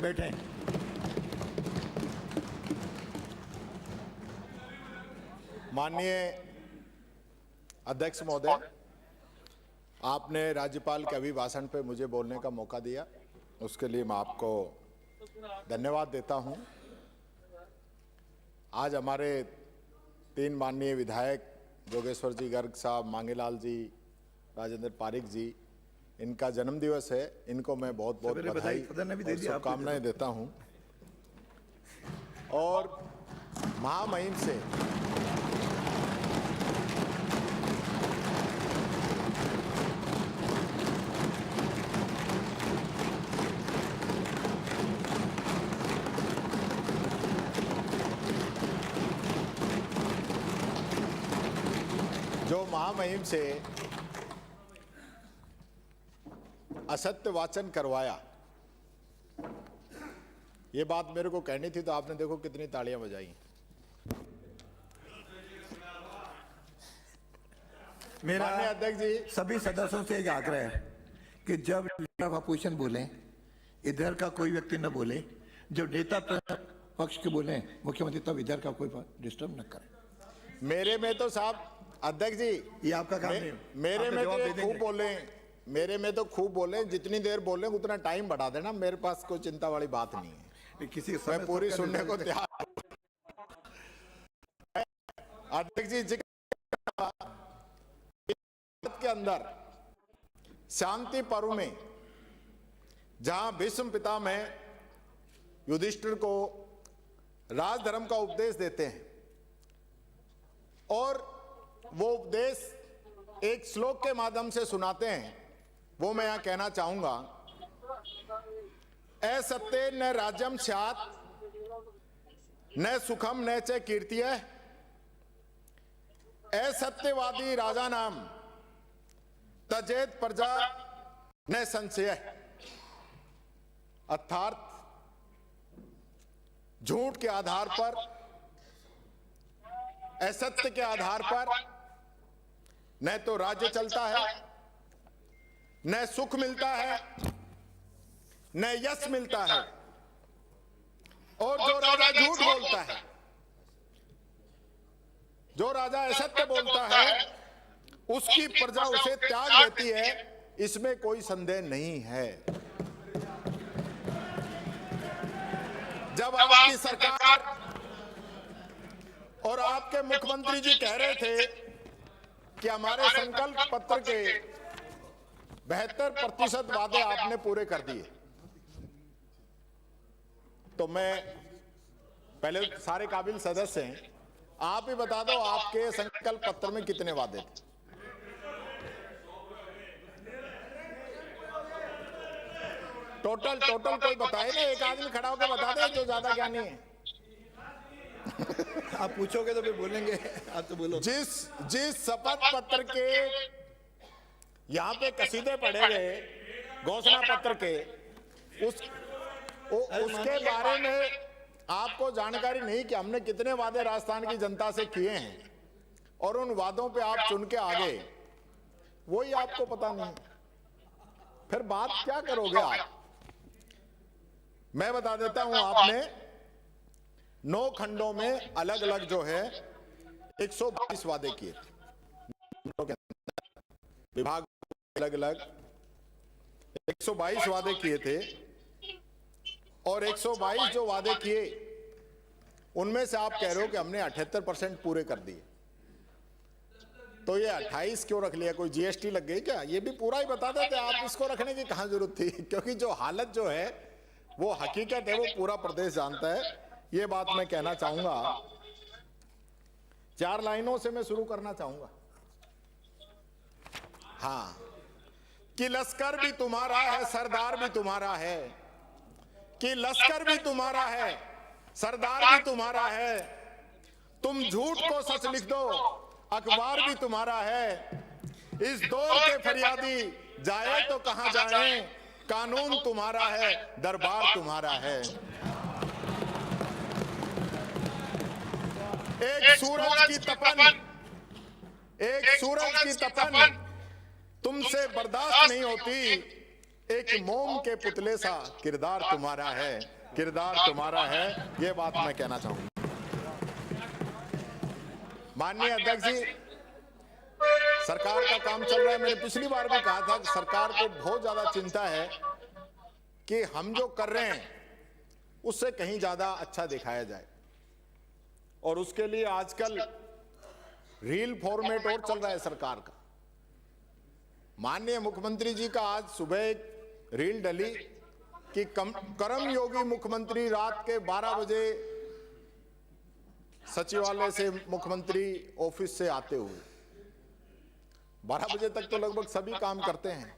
बैठे। माननीय अध्यक्ष महोदय, आपने राज्यपाल के अभिभाषण पे मुझे बोलने का मौका दिया, उसके लिए मैं आपको धन्यवाद देता हूं। आज हमारे 3 माननीय विधायक जोगेश्वर जी गर्ग साहब, मांगेलाल जी, राजेंद्र पारिक जी, इनका जन्मदिवस है। इनको मैं बहुत बहुत बधाई और शुभकामनाएं देता हूं। और महामहिम से जो महामहिम से असत्य वाचन करवाया, ये बात मेरे को कहनी थी, तो आपने देखो कितनी तालियां बजाई। मेरा अध्यक्ष जी सभी सदस्यों से एक आग्रह है कि जब लीडर ऑफ अपोजिशन बोले, इधर का कोई व्यक्ति न बोले। जब नेता पक्ष के बोले मुख्यमंत्री, तब इधर का कोई डिस्टर्ब न करे। मेरे में तो साहब अध्यक्ष जी, ये आपका काम नहीं। मेरे में तो खूब बोले, मेरे में तो खूब बोले, जितनी देर बोले उतना टाइम बढ़ा देना, मेरे पास कोई चिंता वाली बात नहीं है। किसी मैं पूरी सुनने को तैयार। अध्यक्ष जी के अंदर शांति पर्व में जहां भीष्म पितामह युधिष्ठिर को राजधर्म का उपदेश देते हैं और वो उपदेश एक श्लोक के माध्यम से सुनाते हैं, वो मैं यहां कहना चाहूंगा। असत्य न राज्यम स्यात् न सुखम न च कीर्तियः असत्यवादी राजा नाम तजेत प्रजा न संशय। अर्थात झूठ के आधार पर, असत्य के आधार पर न तो राज्य चलता है, न सुख मिलता है, न यश मिलता है। और जो राजा झूठ बोलता है, जो राजा असत्य बोलता है, उसकी प्रजा उसे त्याग देती है, इसमें कोई संदेह नहीं है। जब आपकी सरकार और आपके मुख्यमंत्री जी कह रहे थे कि हमारे संकल्प पत्र के 72% वादे आपने पूरे कर दिए, तो मैं पहले सारे काबिल सदस्य हैं, आप ही बता दो आपके संकल्प पत्र में कितने वादे थे? टोटल कोई बताए ना, एक आदमी खड़ा होकर बता दे जो ज्यादा ज्ञानी है। आप पूछोगे तो फिर बोलेंगे, आप तो बोलो। जिस शपथ पत्र के यहाँ पे कसीदे पढ़े गए, घोषणा पत्र के, उसके बारे में आपको जानकारी नहीं कि हमने कितने वादे राजस्थान की जनता से किए हैं और उन वादों पे आप चुन के आ गए, वही आपको पता नहीं। फिर बात क्या करोगे आप? मैं बता देता हूं, आपने 9 खंडों में अलग अलग जो है 122 वादे किए थे। विभाग अलग अलग 122 वादे किए थे और 122 जो वादे किए उनमें से आप कह रहे हो कि हमने 78% पूरे कर दिए। तो ये 28 क्यों रख लिया? कोई जीएसटी लग गई क्या? ये भी पूरा ही बता देते, आप इसको रखने की कहां जरूरत थी? क्योंकि जो हालत जो है वो हकीकत है, वो पूरा प्रदेश जानता है। ये बात मैं कहना चाहूंगा। 4 लाइनों से मैं शुरू करना चाहूंगा। हाँ, कि लश्कर भी तुम्हारा है, सरदार भी तुम्हारा है, कि लश्कर भी तुम्हारा है, सरदार भी तुम्हारा है। तुम झूठ को सच लिख दो, अखबार भी तुम्हारा है। इस दौर के फरियादी जाए तो कहां जाए, कानून तुम्हारा है, दरबार तुम्हारा है। एक सूरज की तपन तुमसे बर्दाश्त नहीं होती, एक मोम के पुतले सा किरदार तुम्हारा है, किरदार तुम्हारा है, ये बात मैं कहना चाहूंगा। माननीय अध्यक्ष जी, सरकार का काम चल रहा है। मैंने पिछली बार भी कहा था कि सरकार को बहुत ज्यादा चिंता है कि हम जो कर रहे हैं उससे कहीं ज्यादा अच्छा दिखाया जाए, और उसके लिए आजकल रील फॉर्मेट और चल रहा है सरकार का। माननीय मुख्यमंत्री जी का आज सुबह एक रील डली कि करम योगी मुख्यमंत्री रात के 12 बजे सचिवालय से मुख्यमंत्री ऑफिस से आते हुए। 12 बजे तक तो लगभग सभी काम करते हैं।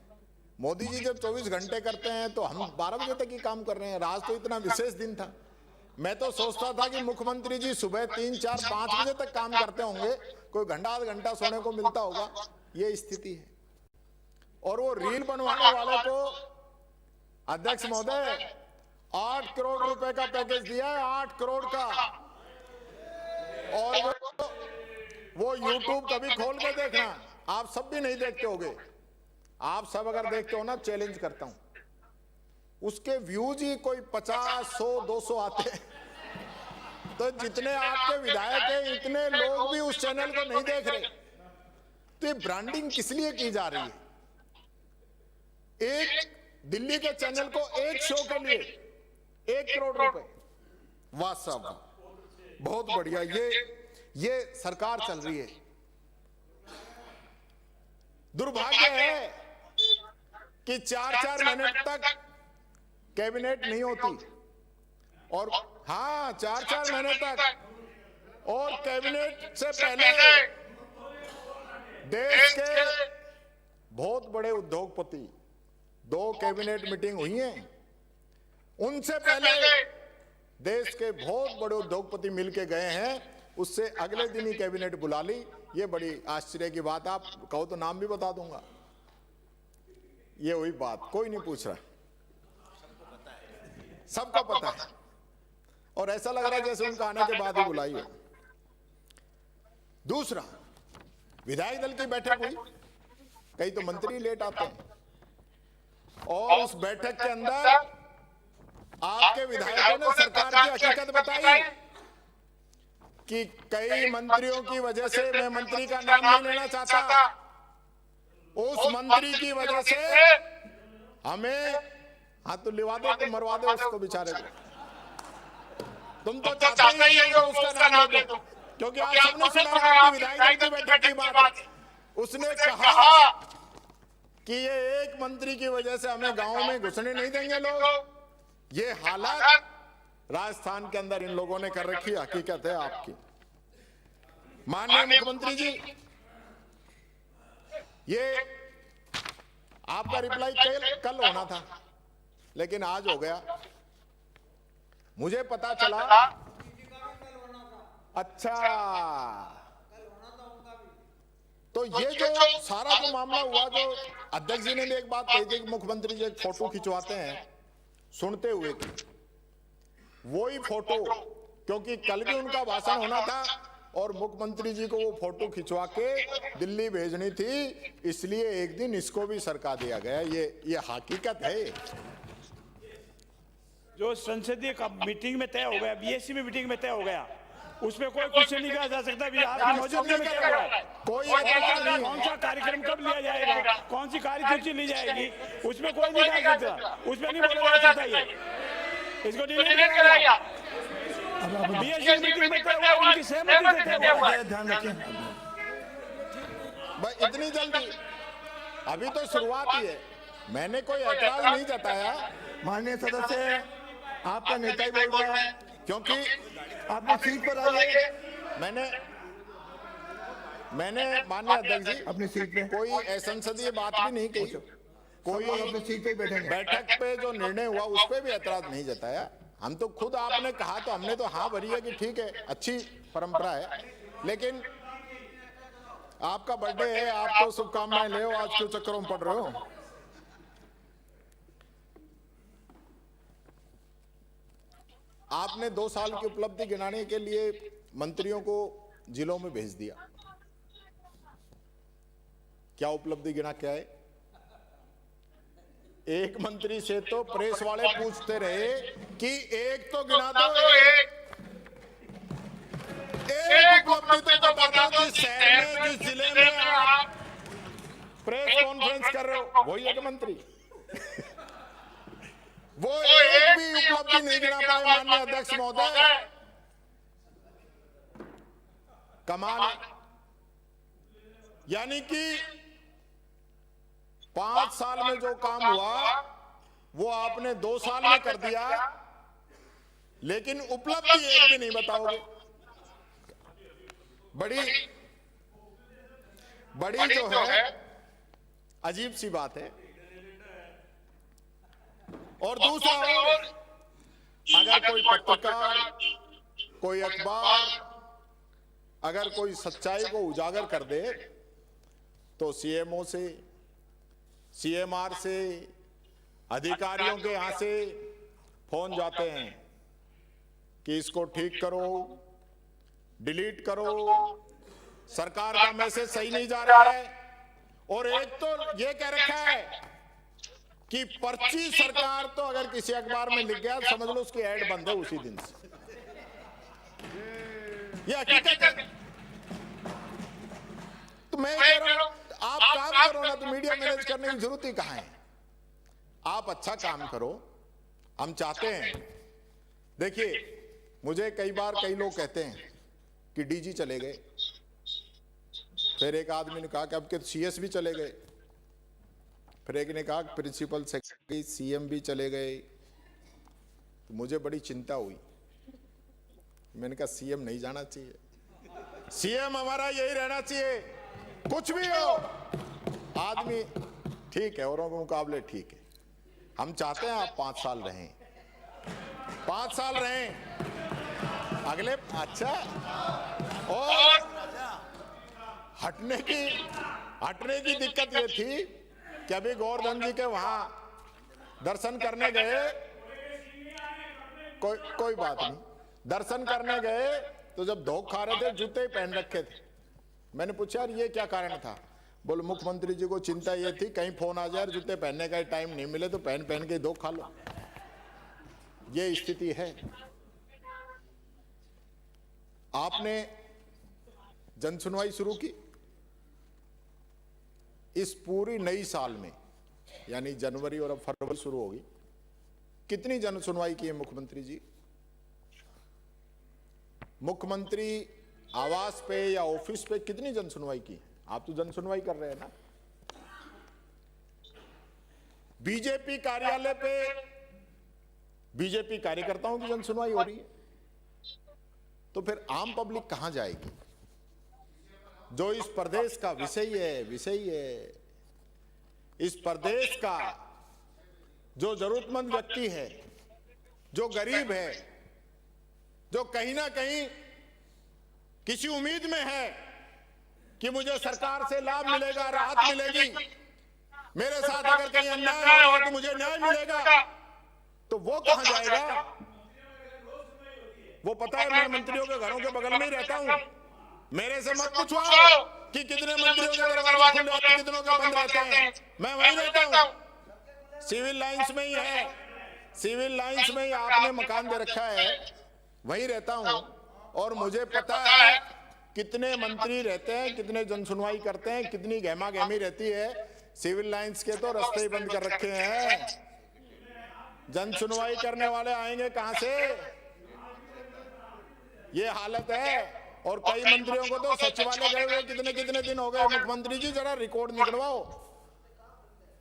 मोदी जी जब 24 घंटे करते हैं तो हम 12 बजे तक ही काम कर रहे हैं। आज तो इतना विशेष दिन था, मैं तो सोचता था कि मुख्यमंत्री जी सुबह 3, 4, 5 बजे तक काम करते होंगे, कोई घंटा आध घंटा सोने को मिलता होगा। ये स्थिति है। और वो रील बनवाने वाले को अध्यक्ष महोदय 8 करोड़ रुपए का पैकेज दिया है, 8 करोड़ का। और वो YouTube कभी खोल के देखना, आप सब भी नहीं देखते होगे। आप सब अगर देखते हो ना, चैलेंज करता हूं, उसके व्यूज ही कोई 50, 100, 200 आते हैं। तो जितने आपके विधायक हैं, इतने लोग भी उस चैनल को नहीं देख रहे। तो ये ब्रांडिंग किस लिए की जा रही है? एक दिल्ली के चैनल को एक शो के लिए 1 करोड़ रुपए। वाह साहब, बहुत बढ़िया। ये सरकार चल रही है। दुर्भाग्य है कि 4-4 मिनट तक कैबिनेट नहीं होती, और हाँ 4-4 महीने तक, और कैबिनेट से पहले देश के बहुत बड़े उद्योगपति, 2 कैबिनेट मीटिंग हुई हैं, उनसे पहले देश के बहुत बड़े उद्योगपति मिलके गए हैं, उससे अगले दिन ही कैबिनेट बुला ली। ये बड़ी आश्चर्य की बात। आप कहो तो नाम भी बता दूंगा। ये हुई बात, कोई नहीं पूछ रहा, सबको पता है। और ऐसा लग रहा है जैसे उनका आने के बाद ही बुलाई हो। दूसरा, विधायक दल की बैठक हुई, कई तो मंत्री लेट आते हैं, और उस बैठक के अंदर आपके विधायकों ने सरकार की हकीकत बताई कि कई मंत्रियों की वजह से, मैं मंत्री का नाम नहीं लेना चाहता, उस मंत्री की वजह से हमें हाथ तो लिवा दो, तो मरवा दो उसको बेचारे को। तुम तो चाहते ही नहीं हो उसका नाम ले दो, क्योंकि आज सबने सुना आपकी विधायक दल की बैठक की बात। उसने कहा कि ये एक मंत्री की वजह से हमें गांव में घुसने नहीं देंगे लोग। ये हालात राजस्थान के अंदर इन लोगों ने कर रखी, हकीकत है आपकी। माननीय मुख्यमंत्री जी, ये आपका रिप्लाई कल होना था, लेकिन आज हो गया। मुझे पता चला, अच्छा, तो ये जो सारा जो मामला हुआ, जो अध्यक्ष जी ने भी एक बात कही थी कि मुख्यमंत्री जी एक फोटो खिंचवाते हैं सुनते हुए की, वही फोटो, क्योंकि कल भी उनका भाषण होना था और मुख्यमंत्री जी को वो फोटो खिंचवा के दिल्ली भेजनी थी, इसलिए एक दिन इसको भी सरका दिया गया। ये हकीकत है। जो संसदीय मीटिंग में तय हो गया, बीएससी में मीटिंग में तय हो गया, उसमें कोई क्वेश्चन नहीं किया जा सकता। आपकी मौजूदगी में तय हुआ है। कोई कौन सा कार्यक्रम कब लिया जाएगा, कौन सी कार्यसूची ली जाएगी, उसमें कोई नहीं कह सकता, उसमें नहीं बोला जा सकता। ये इसको डिलीट कराइए। बीएससी मीटिंग में तय हुआ, उनकी सहमति से तय हुआ है। ध्यान रखें। भाई इतनी जल्दी, अभी तो शुरुआत ही है। मैंने कोई ऐतराज नहीं जताया। माननीय सदस्य, आपका नेता ही बोल रहा है, क्योंकि आपने सीट पर आइए। मैंने माननीय अध्यक्ष जी अपनी सीट पे कोई असंसदीय बात भी नहीं कही। कोई अपनी सीट पे बैठेंगे। बैठक पे जो निर्णय हुआ उस पर भी ऐतराज नहीं जताया। हम तो खुद, आपने कहा तो हमने तो हाँ भरी है कि ठीक है, अच्छी परंपरा है। लेकिन आपका बर्थडे है, आप तो शुभकामनाएं ले, आज क्यों चक्करों में पड़ रहे हो? आपने 2 साल की उपलब्धि गिनाने के लिए मंत्रियों को जिलों में भेज दिया। क्या उपलब्धि गिना क्या है? एक मंत्री से तो प्रेस वाले पूछते रहे कि एक तो गिना दो, एक उपलब्धि तो बता दो जिस शहर में, जिस जिले में आप प्रेस कॉन्फ्रेंस कर रहे हो। वही एक मंत्री वो एक भी उपलब्धि नहीं गिना पाए माननीय अध्यक्ष महोदय। कमाल। यानी कि 5 साल में जो काम हुआ वो आपने 2 साल में कर दिया, लेकिन उपलब्धि एक भी नहीं बताओगे। बड़ी जो है अजीब सी बात है। और दूसरा, अगर कोई पत्रकार, कोई अखबार अगर कोई सच्चाई को उजागर कर दे तो सीएमओ से, सीएमआर से, अधिकारियों के यहां से फोन जाते हैं कि इसको ठीक करो, डिलीट करो, सरकार का मैसेज सही नहीं जा रहा है। और एक तो ये कह रखा है कि पर्ची सरकार, तो अगर किसी अखबार में लिख गया समझ लो उसकी ऐड बंद है उसी दिन से। ये हकीकत है। तो मैं कह रहा हूं आप काम करो ना, तो मीडिया मैनेज करने की जरूरत ही कहां है। आप अच्छा काम करो, हम चाहते हैं। देखिए, मुझे कई बार कई लोग कहते हैं कि डीजी चले गए, फिर एक आदमी ने कहा कि अब के सीएस भी चले गए, फिर एक ने कहा प्रिंसिपल सेक्रेटरी सीएम भी चले गए। तो मुझे बड़ी चिंता हुई। मैंने कहा सीएम नहीं जाना चाहिए, सीएम हमारा यही रहना चाहिए, कुछ भी हो। आदमी ठीक है, औरों के मुकाबले ठीक है। हम चाहते हैं आप 5 साल रहें, 5 साल रहें अगले। अच्छा, और हटने की दिक्कत ये थी कि अभी गोवर्धन जी के वहां दर्शन करने गए, कोई बात नहीं, दर्शन करने गए तो जब धोख खा रहे थे जूते ही पहन रखे थे। मैंने पूछा यार ये क्या कारण था? बोले मुख्यमंत्री जी को चिंता ये थी कहीं फोन आ जाए, जूते पहनने का टाइम नहीं मिले तो पहन के धोख खा लो। ये स्थिति है। आपने जन सुनवाई शुरू की इस पूरी नई साल में, यानी जनवरी और अब फरवरी शुरू होगी। कितनी जन सुनवाई की है मुख्यमंत्री जी? मुख्यमंत्री आवास पे या ऑफिस पे कितनी जन सुनवाई की? आप तो जन सुनवाई कर रहे हैं ना। बीजेपी कार्यालय पे बीजेपी कार्यकर्ताओं की जन सुनवाई हो रही है, तो फिर आम पब्लिक कहां जाएगी? जो इस प्रदेश का विषय है, इस प्रदेश का जो जरूरतमंद व्यक्ति है, जो गरीब है, जो कहीं ना कहीं किसी उम्मीद में है कि मुझे सरकार से लाभ मिलेगा, राहत मिलेगी, मेरे साथ अगर कहीं अन्याय हो तो मुझे न्याय मिलेगा, तो वो कहां जाएगा? वो पता है मैं मंत्रियों के घरों के बगल में ही रहता हूं। मेरे से मत पूछवाओ कि कितने मंत्रियों के दरवाजे खुले हैं, कितनों के बंद रहते हैं। मैं वहीं रहता हूं, सिविल लाइंस में ही है, सिविल लाइंस में ही आपने मकान दे रखा है, वहीं रहता हूं। और मुझे पता है कितने मंत्री रहते हैं, कितने जनसुनवाई करते हैं, कितनी गहमा गहमी रहती है। सिविल लाइंस के तो रास्ते ही बंद कर रखे हैं। जनसुनवाई करने वाले आएंगे कहां से? ये हालत है। और कई मंत्रियों को तो सचिवालय गए हुए कितने कितने दिन हो गए। मुख्यमंत्री जी जरा रिकॉर्ड निकलवाओ।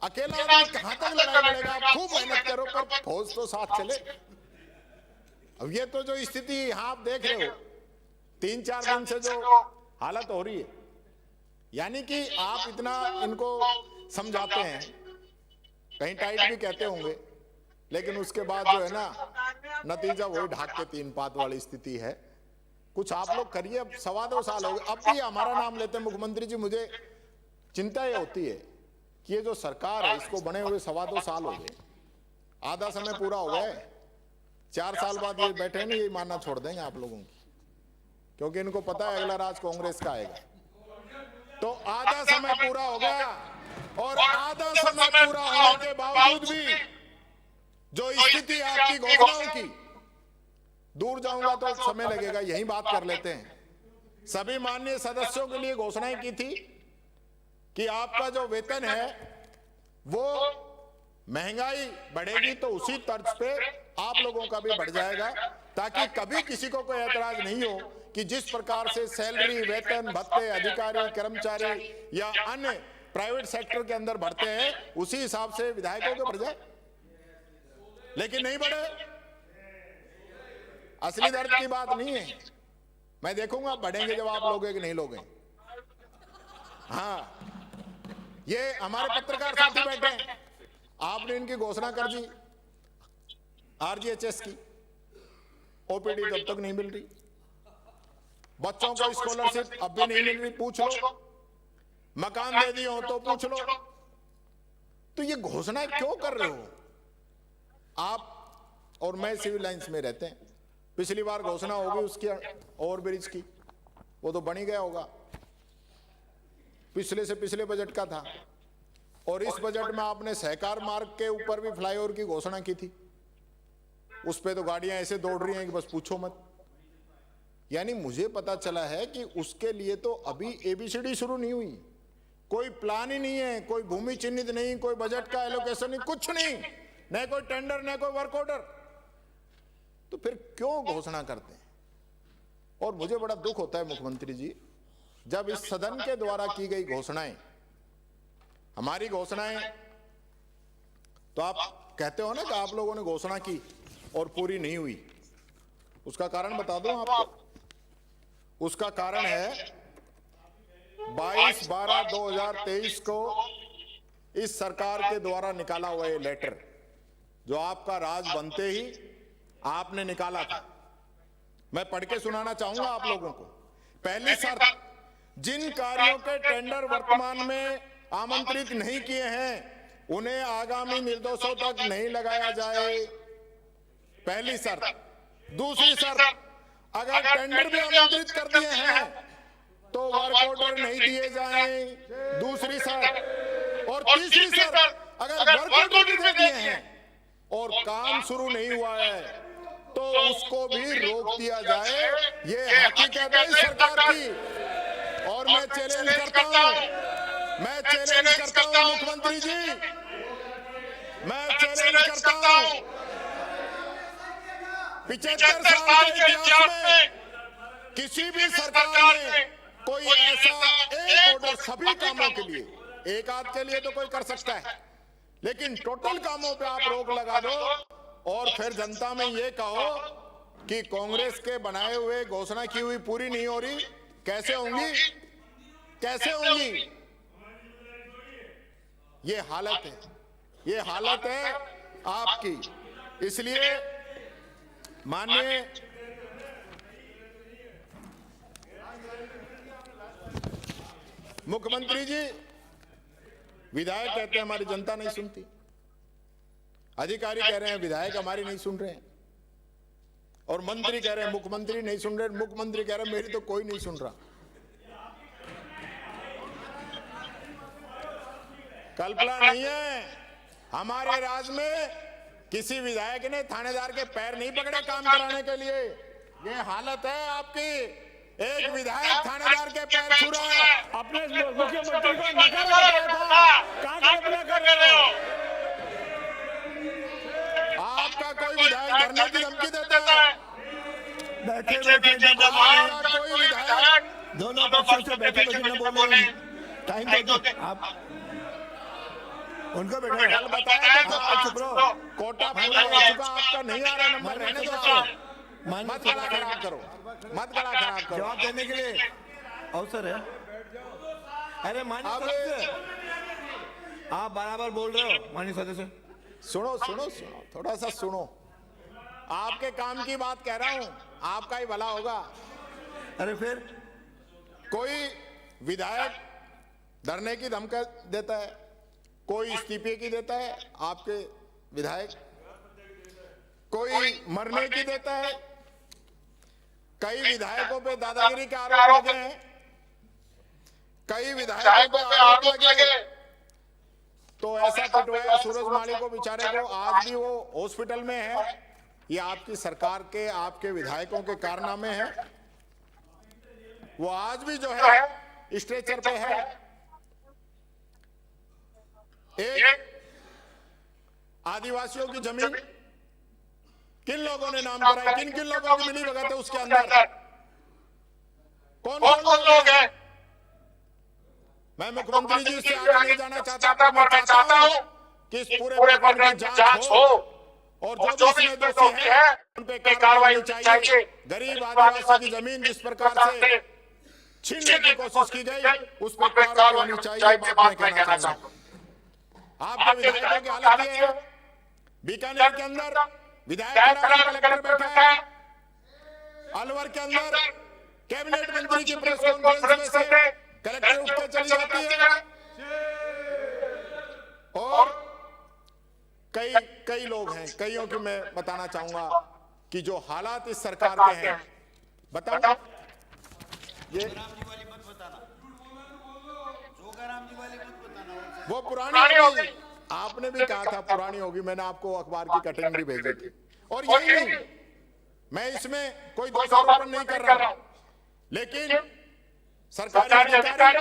अकेला आदमी कहां तक लड़ाई लड़ेगा? आप खूब मेहनत करो पर फौज तो साथ चले। अब ये तो जो स्थिति यहां आप देख रहे हो, 3-4 दिन से जो हालत हो रही है, यानी कि आप इतना इनको समझाते हैं, कहीं टाइट भी कहते होंगे, लेकिन उसके बाद जो है ना, नतीजा वही ढाक के 3 पात वाली स्थिति है। कुछ आप लोग करिए। अब 2.25 साल हो गए, अब भी हमारा नाम लेते हैं मुख्यमंत्री जी। मुझे चिंता ये होती है कि ये जो सरकार है इसको बने हुए 2.25 साल हो गए, आधा समय पूरा हो गया है। 4 साल बाद ये बैठे नहीं, ये मानना छोड़ देंगे आप लोगों की, क्योंकि इनको पता है अगला राज कांग्रेस का आएगा। तो आधा समय पूरा हो गया, और आधा समय पूरा होने के बावजूद भी जो स्थिति आपकी घोषणाओं की, दूर जाऊंगा तो समय लगेगा, यही बात कर लेते हैं। सभी माननीय सदस्यों के लिए घोषणाएं की थी कि आपका जो वेतन है वो महंगाई बढ़ेगी तो उसी तर्ज पे आप लोगों का भी बढ़ जाएगा, ताकि कभी किसी को कोई ऐतराज नहीं हो कि जिस प्रकार से सैलरी, वेतन, भत्ते अधिकारी, कर्मचारी या अन्य प्राइवेट सेक्टर के अंदर बढ़ते हैं उसी हिसाब से विधायकों के बढ़ जाए, लेकिन नहीं बढ़े। असली दर्द की बात नहीं है। मैं देखूंगा बढ़ेंगे जब आप लोगे कि नहीं लोगे। हाँ, ये हमारे पत्रकार साथी बैठे हैं, आपने इनकी घोषणा कर दी आरजीएचएस की, ओपीडी तब तक नहीं मिल रही, बच्चों को स्कॉलरशिप अब भी नहीं मिल रही, पूछ लो, मकान दे दिए हो तो पूछ लो। तो ये घोषणा क्यों कर रहे हो आप और मैं? सिविल लाइंस में रहते हैं, पिछली बार घोषणा होगी उसकी ओवरब्रिज की, वो तो बन ही गया होगा, पिछले से पिछले बजट का था। और इस बजट में आपने सहकार मार्ग के ऊपर भी फ्लाईओवर की घोषणा की थी, उस पे तो गाड़ियां ऐसे दौड़ रही हैं कि बस पूछो मत। यानी मुझे पता चला है कि उसके लिए तो अभी एबीसीडी शुरू नहीं हुई, कोई प्लान ही नहीं है, कोई भूमि चिन्हित नहीं, कोई बजट का एलोकेशन नहीं, कुछ नहीं, न कोई टेंडर न कोई वर्क ऑर्डर। तो फिर क्यों घोषणा करते हैं? और मुझे बड़ा दुख होता है मुख्यमंत्री जी, जब इस सदन के द्वारा की गई घोषणाएं, हमारी घोषणाएं, तो आप कहते हो ना कि आप लोगों ने घोषणा की और पूरी नहीं हुई। उसका कारण बता दूं आपको। उसका कारण है 22/12/2023 को इस सरकार के द्वारा निकाला हुआ ये लेटर, जो आपका राज बनते ही आपने निकाला था। मैं पढ़ के सुनाना चाहूंगा आप लोगों को। पहली शर्त, जिन कार्यों के टेंडर वर्तमान में आमंत्रित नहीं किए हैं उन्हें आगामी निर्देशों तक नहीं लगाया जाए, पहली शर्त। दूसरी शर्त, अगर टेंडर भी आमंत्रित कर दिए हैं तो वर्क ऑर्डर नहीं दिए जाएं, दूसरी शर्त। और तीसरी शर्त, अगर वर्क ऑर्डर भी दे दिए हैं और काम शुरू नहीं हुआ है तो उसको भी रोक दिया जाए। ये हकीकत है इस सरकार की। और मैं चैलेंज करता हूं मुख्यमंत्री जी, मैं चैलेंज करता हूं, 75 साल के इतिहास में किसी भी सरकार ने कोई ऐसा एक ऑर्डर सभी कामों के लिए, एक आध के लिए तो कोई कर सकता है, लेकिन टोटल कामों पे आप रोक लगा दो और फिर जनता में ये कहो कि कांग्रेस के बनाए हुए घोषणा की हुई पूरी नहीं हो रही, कैसे होंगी? कैसे होंगी? ये हालत है, ये हालत है आपकी। इसलिए माननीय मुख्यमंत्री जी, विधायक कहते हैं हमारी जनता नहीं सुनती, अधिकारी कह रहे हैं विधायक हमारी नहीं सुन रहे हैं, और मंत्री कह रहे हैं मुख्यमंत्री नहीं सुन रहे, मुख्यमंत्री कह रहे हैं मेरी तो कोई नहीं सुन रहा। कल्पना नहीं है, हमारे राज्य में किसी विधायक ने थानेदार के पैर नहीं पकड़े काम कराने के लिए। ये हालत है आपकी, एक विधायक थानेदार के पैर छू रहा है। अपने मुख्यमंत्री को नकार रहा था, कहां कल्पना कर रहे हो? आपका कोई विधायक धरने की धमकी देता है? बैठे कोई विधायक दोनों पक्षों से बैठे न बोले, टाइम दे दो आप उनको बैठो। कल बताया था चुप रहो, कोटा पूरा हो चुका, आपका नहीं आ रहा नंबर, रहने दो आप। मत गला खराब करो, मत गला खराब करो। जवाब देने के लिए अवसर है। अरे माननीय सदस्य, आप बराबर बोल रहे हो। माननीय सदस्य सुनो सुनो सुनो, थोड़ा सा सुनो, आपके काम की बात कह रहा हूं, आपका ही भला होगा। अरे फिर कोई विधायक धरने की धमकी देता है, कोई इस्तीफे की देता है आपके विधायक, कोई मरने की देता है, कई विधायकों पे दादागिरी के आरोप लगे हैं, कई विधायकों पे आरोप लगे तो ऐसा पिटवाया सूरज माली को बेचारे को, आज भी वो हॉस्पिटल में है। ये आपकी सरकार के, आपके विधायकों के कारनामे हैं। वो आज भी जो है स्ट्रेचर पे है। एक आदिवासियों की जमीन किन लोगों ने नाम कराई, किन किन लोगों की मिली भगत है उसके अंदर, कौन कौन लोग हैं? मैं मुख्यमंत्री जी से आगे नहीं जाना चाहता, मैं चाहता हूं कि इस पूरे प्रकरण की जांच हो और जो भी इसमें दोषी है उन पे कार्रवाई होनी चाहिए। गरीब आदिवासी की जमीन जिस प्रकार से छीनने की कोशिश की गई, उस पर कार्रवाई होनी चाहिए। बात मैं कहना चाहूंगा। आपके विधायकों की हालत ये है, बीकानेर के अंदर विधायक कलेक्टर बैठा है, अलवर के अंदर कैबिनेट मंत्री की प्रेस कॉन्फ्रेंस में से कलेक्टर उठ के चली जाती है, और कई लोग हैं, कईयों की मैं बताना चाहूंगा कि जो हालात इस सरकार के हैं, बताओ ये वो पुरानी होगी। आपने भी कहा था पुरानी होगी, मैंने आपको अखबार की कटिंग भी भेजी थी। और यही नहीं, मैं इसमें कोई दोषारोपण नहीं कर रहा हूं, लेकिन सरकारी अधिकारी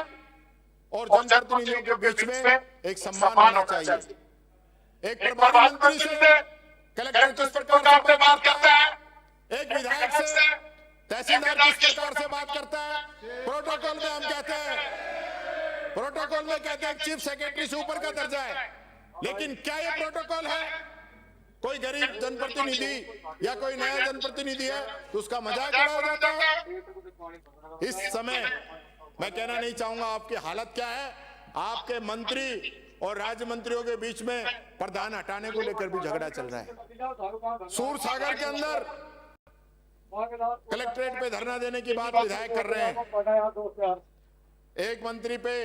और जनप्रतिनिधियों के बीच में एक सम्मान होना चाहिए। एक प्रभारी मंत्री से कलेक्टर किस प्रकार से बात करता है, एक विधायक से तहसीलदार किस प्रकार से बात करता है। प्रोटोकॉल में हम कहते हैं, प्रोटोकॉल में कहते हैं चीफ सेक्रेटरी से ऊपर का दर्जा है, लेकिन क्या ये प्रोटोकॉल है? कोई गरीब जनप्रतिनिधि या कोई नया जनप्रतिनिधि है तो उसका मजाक उड़ाया जाता है। इस समय मैं कहना नहीं चाहूंगा आपकी हालत क्या है। आपके मंत्री और राज्य मंत्रियों के बीच में प्रधान हटाने को लेकर भी झगड़ा चल रहा है। सूरसागर के अंदर कलेक्ट्रेट पे धरना देने की बात विधायक कर रहे हैं। एक मंत्री पे